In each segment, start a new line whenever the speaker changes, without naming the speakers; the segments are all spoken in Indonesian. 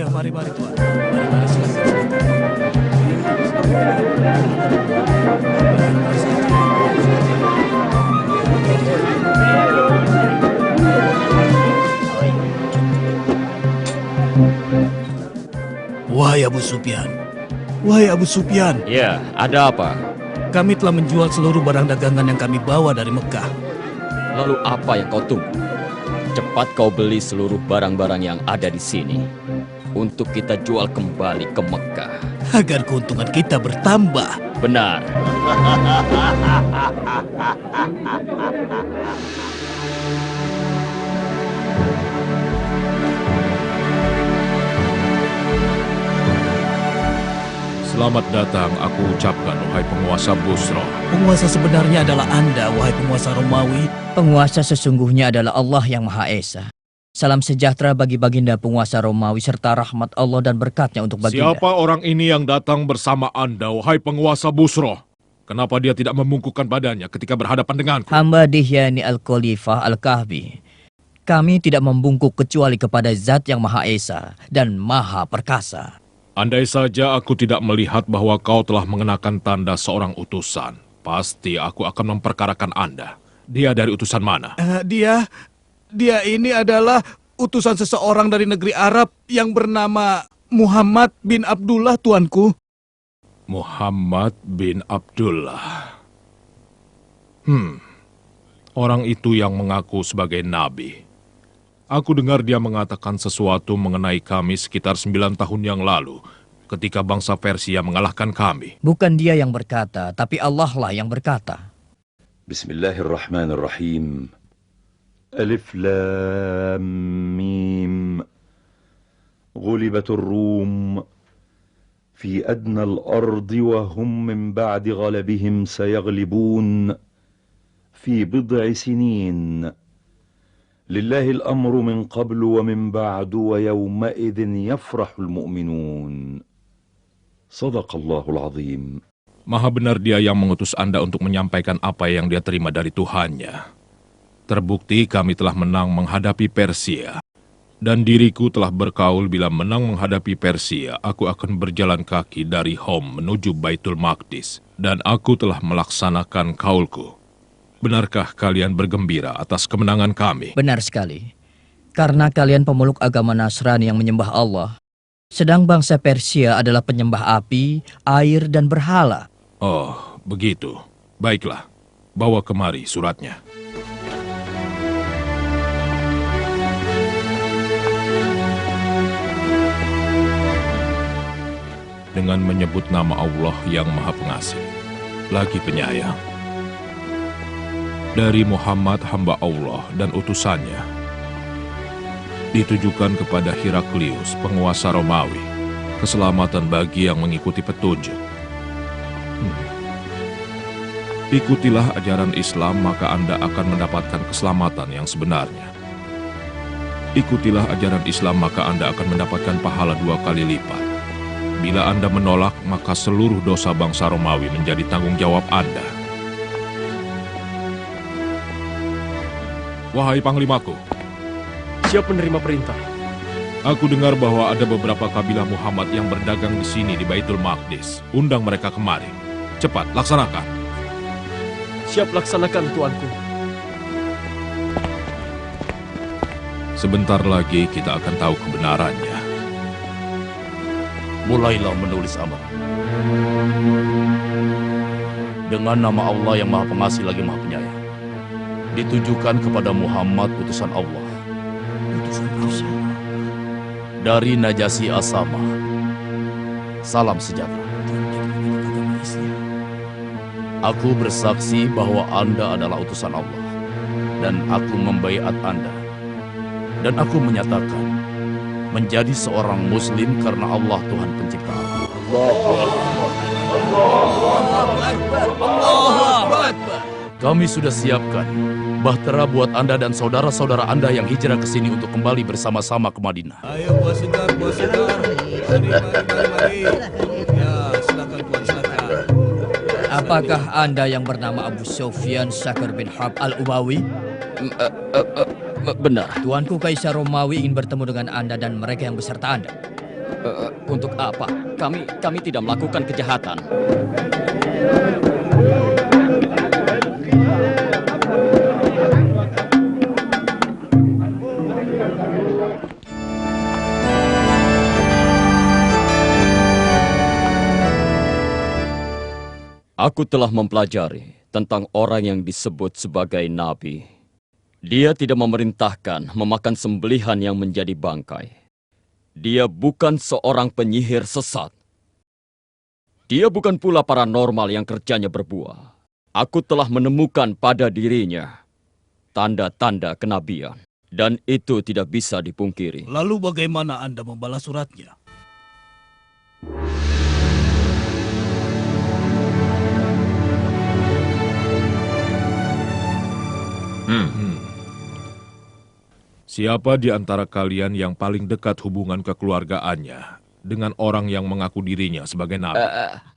Mari Tuan. Mari silakan. Wahai Abu Sufyan. Wahai Abu Sufyan.
Ya, ada apa?
Kami telah menjual seluruh barang dagangan yang kami bawa dari Mekah.
Lalu apa yang kau tunggu? Cepat kau beli seluruh barang-barang yang ada di sini untuk kita jual kembali ke Mekah.
Agar keuntungan kita bertambah.
Benar.
Selamat datang, aku ucapkan, wahai penguasa Busra.
Penguasa sebenarnya adalah Anda, wahai penguasa Romawi.
Penguasa sesungguhnya adalah Allah yang Maha Esa. Salam sejahtera bagi baginda penguasa Romawi serta rahmat Allah dan berkatnya untuk baginda.
Siapa orang ini yang datang bersama Anda, wahai penguasa Busra? Kenapa dia tidak membungkukkan badannya ketika berhadapan denganku?
Hamba Dihyani Al-Khalifah Al-Kahfi. Kami tidak membungkuk kecuali kepada Zat yang Maha Esa dan Maha Perkasa.
Andai saja aku tidak melihat bahwa kau telah mengenakan tanda seorang utusan, pasti aku akan memperkarakan Anda. Dia dari utusan mana?
Dia ini adalah utusan seseorang dari negeri Arab yang bernama Muhammad bin Abdullah, tuanku.
Muhammad bin Abdullah. Orang itu yang mengaku sebagai nabi. Aku dengar dia mengatakan sesuatu mengenai kami sekitar 9 tahun yang lalu, ketika bangsa Persia mengalahkan kami.
Bukan dia yang berkata, tapi Allah lah yang berkata.
Bismillahirrahmanirrahim. Alif Lam Mim. Ghulibatur Rum. Fi adna al-ardi wa hum min ba'di ghalabihim sayaglibun. Fi bid'i sinin. لله الأمر من قبل ومن بعد ويومئذ يفرح المؤمنون صدق الله العظيم.
Maha benar dia yang mengutus Anda untuk menyampaikan apa yang dia terima dari Tuhannya. Terbukti kami telah menang menghadapi Persia. Dan diriku telah berkaul bila menang menghadapi Persia, aku akan berjalan kaki dari Hom menuju Baitul Maqdis. Dan aku telah melaksanakan kaulku. Benarkah kalian bergembira atas kemenangan kami?
Benar sekali. Karena kalian pemeluk agama Nasrani yang menyembah Allah. Sedang bangsa Persia adalah penyembah api, air, dan berhala.
Oh, begitu. Baiklah, bawa kemari suratnya. Dengan menyebut nama Allah yang Maha Pengasih, lagi penyayang. Dari Muhammad hamba Allah dan utusannya, ditujukan kepada Heraklius, penguasa Romawi, keselamatan bagi yang mengikuti petunjuk. Ikutilah ajaran Islam, maka Anda akan mendapatkan keselamatan yang sebenarnya. Ikutilah ajaran Islam, maka Anda akan mendapatkan pahala 2 kali lipat. Bila Anda menolak, maka seluruh dosa bangsa Romawi menjadi tanggung jawab Anda. Wahai Panglimaku,
siap menerima perintah.
Aku dengar bahwa ada beberapa kabilah Muhammad yang berdagang di sini di Baitul Maqdis. Undang mereka kemari. Cepat, laksanakan.
Siap laksanakan, tuanku.
Sebentar lagi kita akan tahu kebenarannya.
Mulailah menulis amar. Dengan nama Allah yang Maha Pengasih lagi Maha Penyayang. Ditujukan kepada Muhammad utusan Allah. Dari Najasyi Asama. Salam sejahtera. Aku bersaksi bahwa Anda adalah utusan Allah. Dan aku membaiat Anda. Dan aku menyatakan menjadi seorang Muslim karena Allah Tuhan Pencipta. Kami sudah siapkan bahtera buat Anda dan saudara-saudara Anda yang hijrah ke sini untuk kembali bersama-sama ke Madinah.
Ayo buah segar. Mari. Ya, silakan tuan, silakan.
Apakah Anda yang bernama Abu Sufyan Syakir bin Harb Al-Umawi?
Benar.
Tuanku Kaisar Romawi ingin bertemu dengan Anda dan mereka yang beserta Anda.
Untuk apa? Kami tidak melakukan kejahatan. Aku telah mempelajari tentang orang yang disebut sebagai nabi. Dia tidak memerintahkan memakan sembelihan yang menjadi bangkai. Dia bukan seorang penyihir sesat. Dia bukan pula paranormal yang kerjanya berbuah. Aku telah menemukan pada dirinya tanda-tanda kenabian. Dan itu tidak bisa dipungkiri.
Lalu bagaimana Anda membalas suratnya?
Siapa di antara kalian yang paling dekat hubungan kekeluargaannya dengan orang yang mengaku dirinya sebagai nabi?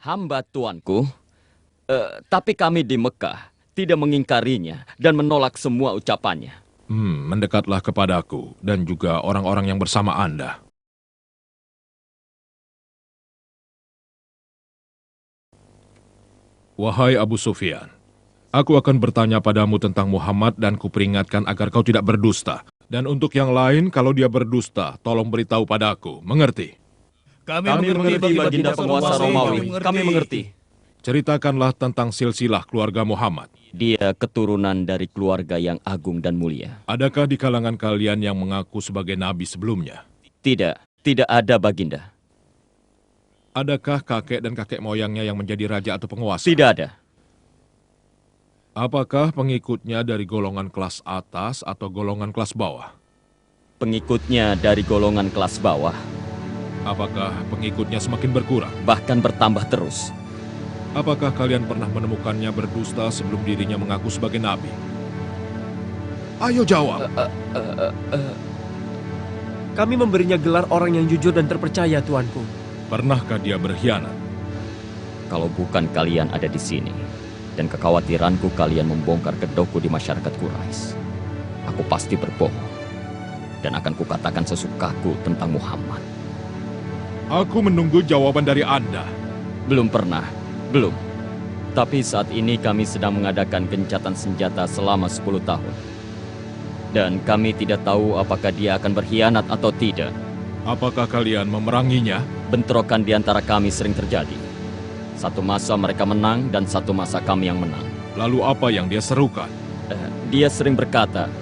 Hamba tuanku, tapi kami di Mekah tidak mengingkarinya dan menolak semua ucapannya.
Mendekatlah kepadaku dan juga orang-orang yang bersama Anda. Wahai Abu Sufyan, aku akan bertanya padamu tentang Muhammad dan kuperingatkan agar kau tidak berdusta. Dan untuk yang lain, kalau dia berdusta, tolong beritahu padaku. Mengerti?
Kami mengerti, Baginda penguasa Romawi. Kami mengerti.
Ceritakanlah tentang silsilah keluarga Muhammad.
Dia keturunan dari keluarga yang agung dan mulia.
Adakah di kalangan kalian yang mengaku sebagai nabi sebelumnya?
Tidak ada, Baginda.
Adakah kakek dan kakek moyangnya yang menjadi raja atau penguasa?
Tidak ada.
Apakah pengikutnya dari golongan kelas atas atau golongan kelas bawah?
Pengikutnya dari golongan kelas bawah.
Apakah pengikutnya semakin berkurang?
Bahkan bertambah terus.
Apakah kalian pernah menemukannya berdusta sebelum dirinya mengaku sebagai nabi? Ayo jawab.
Kami memberinya gelar orang yang jujur dan terpercaya, tuanku.
Pernahkah dia berkhianat?
Kalau bukan kalian ada di sini, dan kekhawatiranku kalian membongkar kedokku di masyarakat Quraisy, aku pasti berbohong. Dan akan kukatakan sesukaku tentang Muhammad.
Aku menunggu jawaban dari Anda.
Belum pernah. Belum. Tapi saat ini kami sedang mengadakan gencatan senjata selama 10 tahun. Dan kami tidak tahu apakah dia akan berkhianat atau tidak.
Apakah kalian memeranginya?
Bentrokan di antara kami sering terjadi. Satu masa mereka menang dan satu masa kami yang menang.
Lalu apa yang dia serukan?
Dia sering berkata,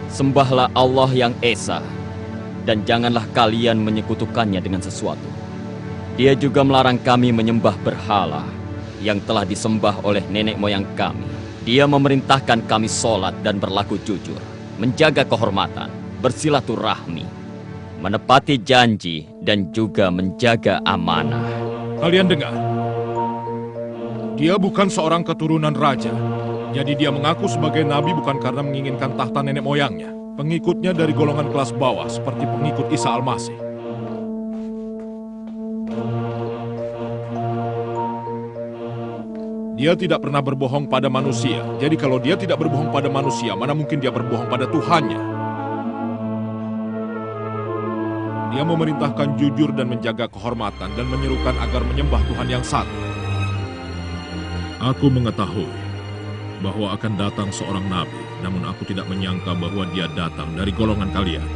"Sembahlah Allah yang Esa, dan janganlah kalian menyekutukannya dengan sesuatu." Dia juga melarang kami menyembah berhala yang telah disembah oleh nenek moyang kami. Dia memerintahkan kami sholat dan berlaku jujur, menjaga kehormatan, bersilaturahmi, menepati janji, dan juga menjaga amanah.
Kalian dengar? Dia bukan seorang keturunan raja. Jadi dia mengaku sebagai nabi bukan karena menginginkan tahta nenek moyangnya. Pengikutnya dari golongan kelas bawah seperti pengikut Isa Al-Masih. Dia tidak pernah berbohong pada manusia. Jadi kalau dia tidak berbohong pada manusia, mana mungkin dia berbohong pada Tuhannya? Dia memerintahkan jujur dan menjaga kehormatan dan menyerukan agar menyembah Tuhan yang satu. Aku mengetahui bahwa akan datang seorang nabi, namun aku tidak menyangka bahwa dia datang dari golongan kalian.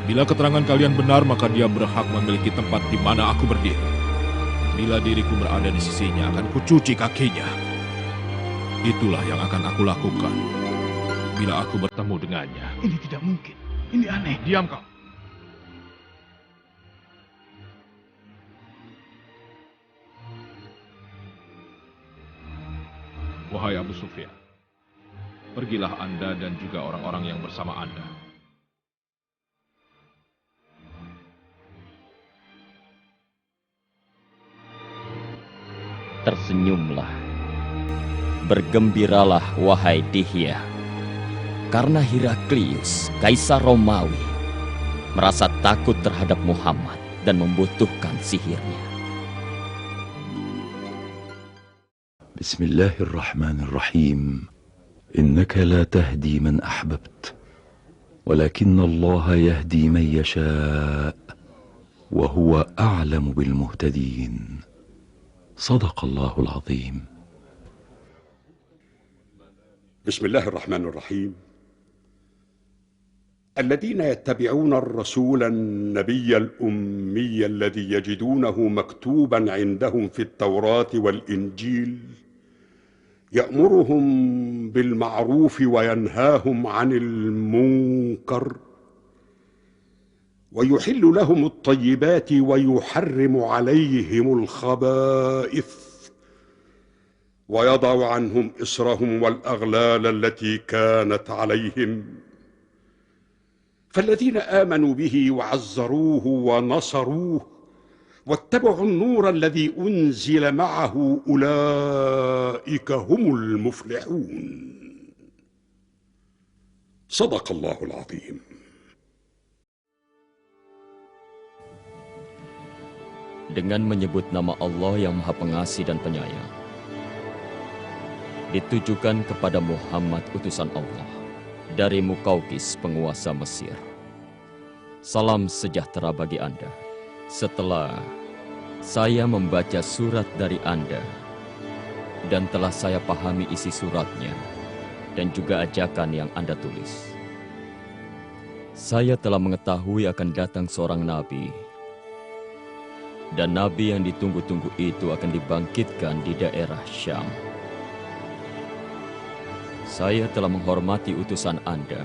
Bila keterangan kalian benar, maka dia berhak memiliki tempat di mana aku berdiri. Bila diriku berada di sisinya, akan kucuci kakinya. Itulah yang akan aku lakukan bila aku bertemu dengannya.
Ini tidak mungkin. Ini aneh.
Diam kau. Wahai Abu Sufyan, pergilah Anda dan juga orang-orang yang bersama Anda.
Tersenyumlah. Bergembiralah, wahai Dihya. Karena Heraklius, Kaisar Romawi, merasa takut terhadap Muhammad dan membutuhkan sihirnya.
بسم الله الرحمن الرحيم إنك لا تهدي من أحببت ولكن الله يهدي من يشاء وهو أعلم بالمهتدين. صدق الله العظيم.
بسم الله الرحمن الرحيم. الذين يتبعون الرسول النبي الأمي الذي يجدونه مكتوبا عندهم في التوراة والإنجيل يأمرهم بالمعروف وينهاهم عن المنكر ويحل لهم الطيبات ويحرم عليهم الخبائث ويضع عنهم إصرهم والأغلال التي كانت عليهم، فالذين آمنوا به وعزروه ونصروه واتبعوا النور الذي أنزل معه أولئك هم المفلحون. صدق الله العظيم.
Dengan menyebut nama Allah yang Maha Pengasih dan Penyayang, ditujukan kepada Muhammad utusan Allah dari Mukaukis penguasa Mesir. Salam sejahtera bagi Anda. Setelah saya membaca surat dari Anda dan telah saya pahami isi suratnya dan juga ajakan yang Anda tulis, saya telah mengetahui akan datang seorang nabi, dan nabi yang ditunggu-tunggu itu akan dibangkitkan di daerah Syam. Saya telah menghormati utusan Anda,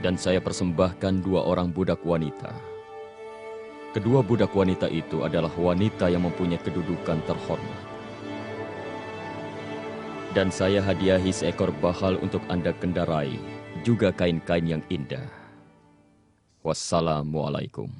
dan saya persembahkan 2 orang budak wanita. Kedua budak wanita itu adalah wanita yang mempunyai kedudukan terhormat. Dan saya hadiahi seekor bahal untuk Anda kendarai, juga kain-kain yang indah. Wassalamualaikum.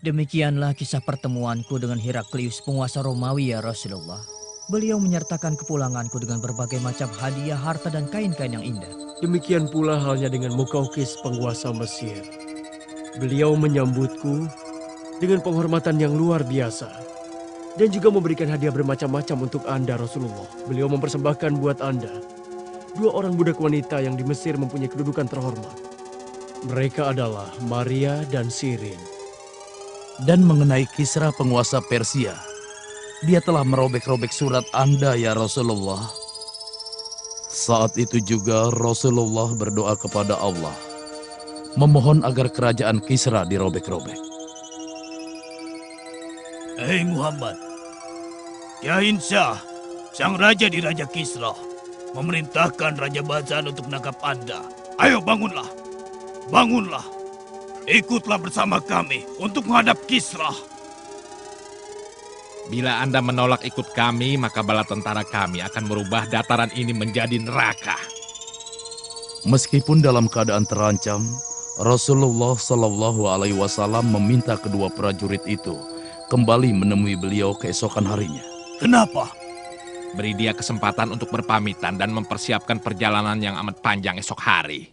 Demikianlah kisah pertemuanku dengan Heraklius, penguasa Romawi, ya Rasulullah. Beliau menyertakan kepulanganku dengan berbagai macam hadiah, harta, dan kain-kain yang indah.
Demikian pula halnya dengan Mukaukis, penguasa Mesir. Beliau menyambutku dengan penghormatan yang luar biasa dan juga memberikan hadiah bermacam-macam untuk Anda, Rasulullah. Beliau mempersembahkan buat Anda 2 orang budak wanita yang di Mesir mempunyai kedudukan terhormat. Mereka adalah Maria dan Sirin.
Dan mengenai Kisra penguasa Persia, dia telah merobek-robek surat Anda, ya Rasulullah. Saat itu juga Rasulullah berdoa kepada Allah, memohon agar kerajaan Kisra dirobek-robek.
Hei Muhammad, Yahin Shah, sang raja di Raja Kisra, memerintahkan Raja Bazan untuk menangkap Anda. Ayo bangunlah, bangunlah. Ikutlah bersama kami untuk menghadap Kisra.
Bila Anda menolak ikut kami, maka bala tentara kami akan merubah dataran ini menjadi neraka.
Meskipun dalam keadaan terancam, Rasulullah Shallallahu Alaihi Wasallam meminta kedua prajurit itu kembali menemui beliau keesokan harinya.
Kenapa?
Beri dia kesempatan untuk berpamitan dan mempersiapkan perjalanan yang amat panjang esok hari.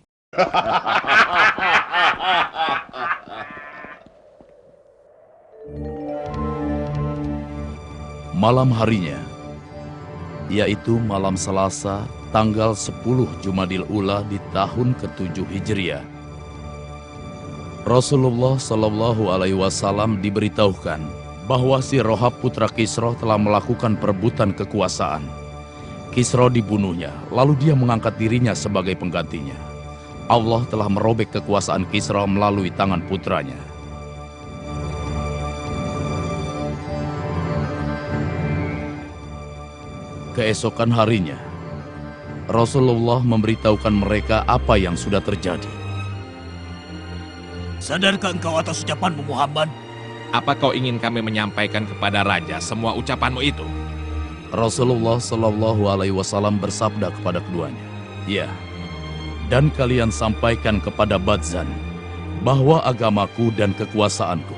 Malam harinya, yaitu malam Selasa, tanggal 10 Jumadil Ula di tahun ke-7 Hijriah, Rasulullah Shallallahu Alaihi Wasallam diberitahukan bahwa si Rohab putra Kisra telah melakukan perebutan kekuasaan. Kisra dibunuhnya, lalu dia mengangkat dirinya sebagai penggantinya. Allah telah merobek kekuasaan Kisra melalui tangan putranya. Keesokan harinya, Rasulullah memberitahukan mereka apa yang sudah terjadi.
Sadarkah engkau atas ucapanmu, Muhammad?
Apa kau ingin kami menyampaikan kepada raja semua ucapanmu itu?
Rasulullah Shallallahu Alaihi Wasallam bersabda kepada keduanya, "Ya, dan kalian sampaikan kepada Badzan bahwa agamaku dan kekuasaanku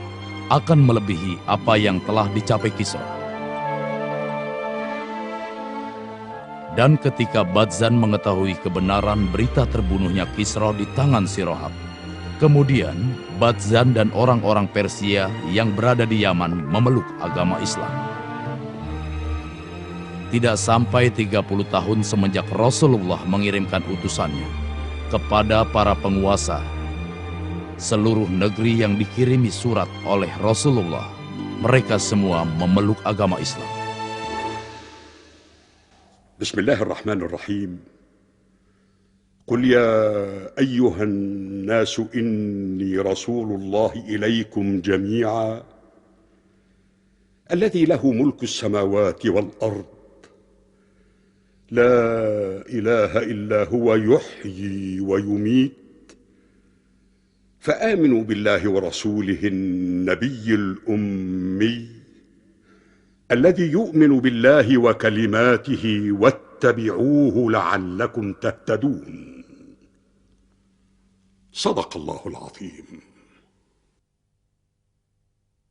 akan melebihi apa yang telah dicapai Kisra." Dan ketika Badzan mengetahui kebenaran berita terbunuhnya Kisra di tangan si Rohab, kemudian Badzan dan orang-orang Persia yang berada di Yaman memeluk agama Islam. Tidak sampai 30 tahun semenjak Rasulullah mengirimkan utusannya kepada para penguasa, seluruh negeri yang dikirimi surat oleh Rasulullah, mereka semua memeluk agama Islam.
Bismillahirrahmanirrahim. Qul ya ayyuhan nasu inni rasulullah ilaikum jami'a alladhi lahu mulku as-samawati wal ard لا إله إلا هو يحيي ويميت فآمنوا بالله ورسوله النبي الأمي الذي يؤمن بالله وكلماته واتبعوه لعلكم تهتدون صدق الله العظيم.